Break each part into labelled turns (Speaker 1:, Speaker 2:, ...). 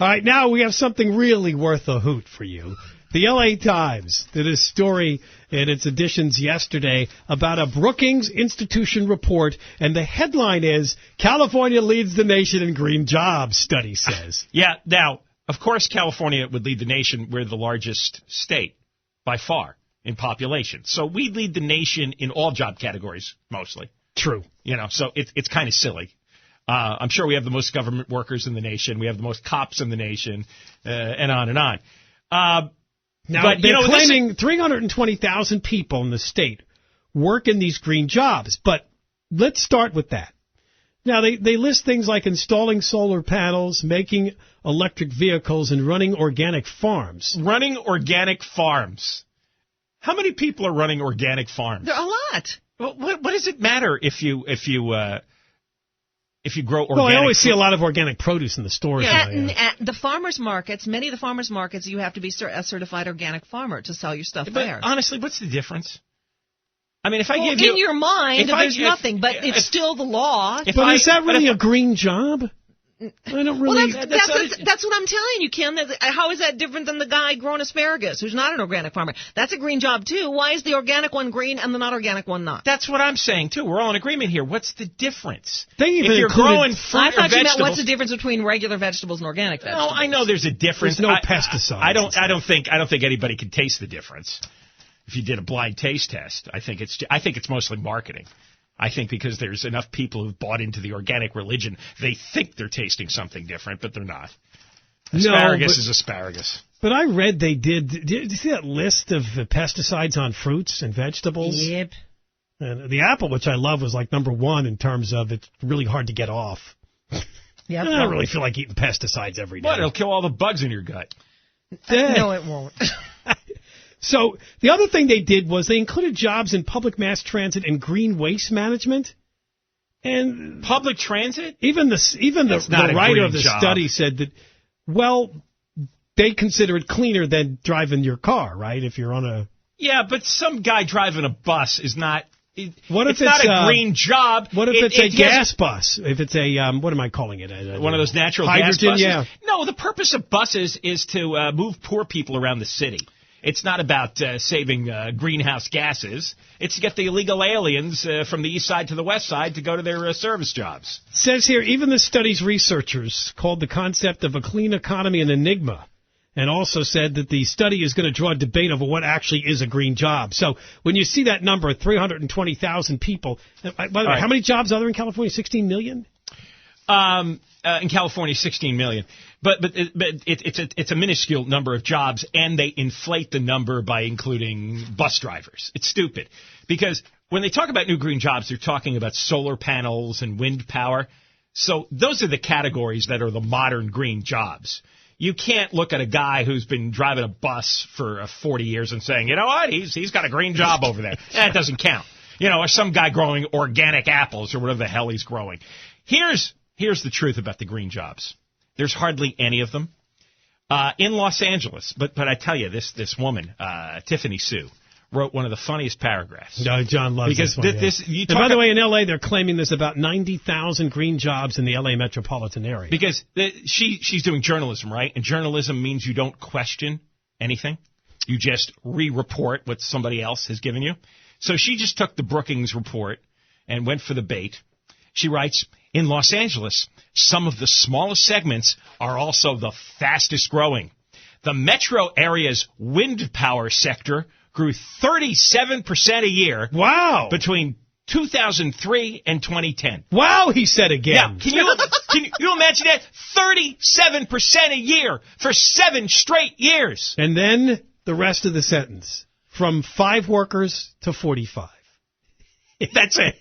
Speaker 1: All right, now we have something really worth a hoot for you. The L.A. Times did a story in its editions yesterday about a Brookings Institution report, and the headline is, California leads the nation in green jobs, study says.
Speaker 2: Yeah, now, of course California would lead the nation. We're the largest state, by far, in population. So we lead the nation in all job categories, mostly.
Speaker 1: True.
Speaker 2: So it's kind of silly. I'm sure we have the most government workers in the nation. We have the most cops in the nation, and on and on.
Speaker 1: Now,
Speaker 2: but,
Speaker 1: they're claiming 320,000 people in the state work in these green jobs. But let's start with that. Now, they list things like installing solar panels, making electric vehicles, and running organic farms.
Speaker 2: Running organic farms. How many people are running organic farms?
Speaker 3: There are a lot.
Speaker 2: Well, what does it matter if you grow organic?
Speaker 1: Well, I always see a lot of organic produce in the stores.
Speaker 3: At the farmers markets, many of the farmers markets, you have to be a certified organic farmer to sell your stuff there.
Speaker 2: Honestly, what's the difference? I mean, if I
Speaker 3: well,
Speaker 2: give you...
Speaker 3: in your mind, there's nothing, but it's still the law.
Speaker 1: But is that really a green job? I don't really...
Speaker 3: Well, that's what I'm telling you, Ken. How is that different than the guy growing asparagus, who's not an organic farmer? That's a green job, too. Why is the organic one green and the not organic one not?
Speaker 2: That's what I'm saying, too. We're all in agreement here. What's the difference?
Speaker 1: If
Speaker 2: you're growing fruit
Speaker 3: I thought
Speaker 2: or
Speaker 3: you meant
Speaker 2: vegetables...
Speaker 3: what's the difference between regular vegetables and organic vegetables?
Speaker 2: No, I know there's a difference.
Speaker 1: There's no pesticides.
Speaker 2: I don't think anybody can taste the difference. If you did a blind taste test, I think it's mostly marketing. I think because there's enough people who've bought into the organic religion, they think they're tasting something different, but they're not. Asparagus is asparagus.
Speaker 1: But I read they did you see that list of pesticides on fruits and vegetables?
Speaker 3: Yep.
Speaker 1: And the apple, which I love, was like number one in terms of it's really hard to get off.
Speaker 3: Yep.
Speaker 1: I don't really feel like eating pesticides every day.
Speaker 2: What? It'll kill all the bugs in your gut.
Speaker 3: No, it won't.
Speaker 1: So the other thing they did was they included jobs in public mass transit and green waste management. And
Speaker 2: public transit?
Speaker 1: Even the writer of the study said that, well, they consider it cleaner than driving your car, right? If you're on a...
Speaker 2: Yeah, but some guy driving a bus is not...
Speaker 1: What if
Speaker 2: it's not a green job?
Speaker 1: What if it's a gas bus? If it's a, what am I calling it?
Speaker 2: One of those natural
Speaker 1: hydrogen,
Speaker 2: gas buses?
Speaker 1: Yeah.
Speaker 2: No, the purpose of buses is to move poor people around the city. It's not about saving greenhouse gases. It's to get the illegal aliens from the east side to the west side to go to their service jobs.
Speaker 1: It says here, even the study's researchers called the concept of a clean economy an enigma, and also said that the study is going to draw a debate over what actually is a green job. So when you see that number, 320,000 people, by the way, how many jobs are there in California? 16 million?
Speaker 2: In California, 16 million. But it's a minuscule number of jobs, and they inflate the number by including bus drivers. It's stupid. Because when they talk about new green jobs, they're talking about solar panels and wind power. So those are the categories that are the modern green jobs. You can't look at a guy who's been driving a bus for 40 years and saying, you know what, he's got a green job over there. That doesn't count. Or some guy growing organic apples or whatever the hell he's growing. Here's the truth about the green jobs. There's hardly any of them in Los Angeles. But I tell you, this woman, Tiffany Sue, wrote one of the funniest paragraphs.
Speaker 1: John loves
Speaker 2: because
Speaker 1: this one. And by the way, in L.A., they're claiming there's about 90,000 green jobs in the L.A. metropolitan area.
Speaker 2: Because she's doing journalism, right? And journalism means you don't question anything. You just re-report what somebody else has given you. So she just took the Brookings report and went for the bait. She writes, in Los Angeles, some of the smallest segments are also the fastest growing. The metro area's wind power sector grew 37% a year.
Speaker 1: Wow.
Speaker 2: Between 2003 and 2010.
Speaker 1: Wow, he said again.
Speaker 2: Yeah, can you imagine that? 37% a year for 7 straight years.
Speaker 1: And then the rest of the sentence. From 5 workers to 45.
Speaker 2: That's it.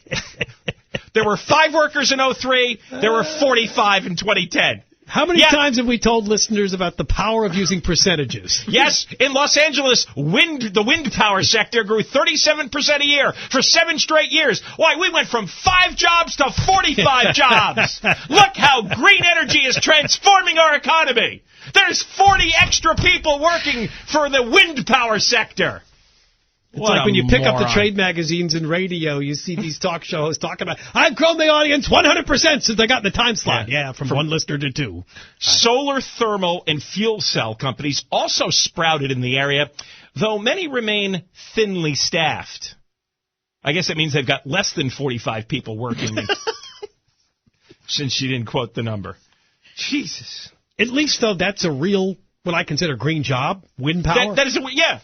Speaker 2: There were 5 workers in 2003. There were 45 in 2010.
Speaker 1: How many times have we told listeners about the power of using percentages?
Speaker 2: Yes, in Los Angeles, the wind power sector grew 37% a year for 7 straight years. Why, we went from 5 jobs to 45 jobs. Look how green energy is transforming our economy. There's 40 extra people working for the wind power sector.
Speaker 1: It's like when you pick up the trade magazines and radio, you see these talk shows talking about, I've grown the audience 100% since I got in the time slot. Yeah, from one listener to two.
Speaker 2: Solar, thermal, and fuel cell companies also sprouted in the area, though many remain thinly staffed. I guess that means they've got less than 45 people working since she didn't quote the number. Jesus.
Speaker 1: At least, though, that's a real, what I consider green job, wind power.
Speaker 2: That is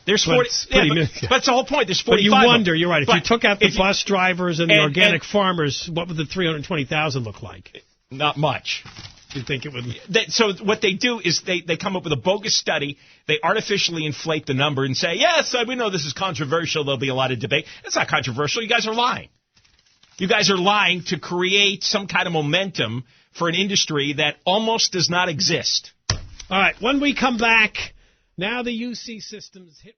Speaker 2: there's 40. But that's the whole point. There's 45.
Speaker 1: But you wonder, you're right, if you took out the bus drivers and the organic farmers, what would the 320,000 look like?
Speaker 2: Not much.
Speaker 1: You think it would?
Speaker 2: So what they do is they come up with a bogus study. They artificially inflate the number and say, yes, we know this is controversial. There'll be a lot of debate. It's not controversial. You guys are lying. You guys are lying to create some kind of momentum for an industry that almost does not exist.
Speaker 1: All right, when we come back, now the UC systems hit.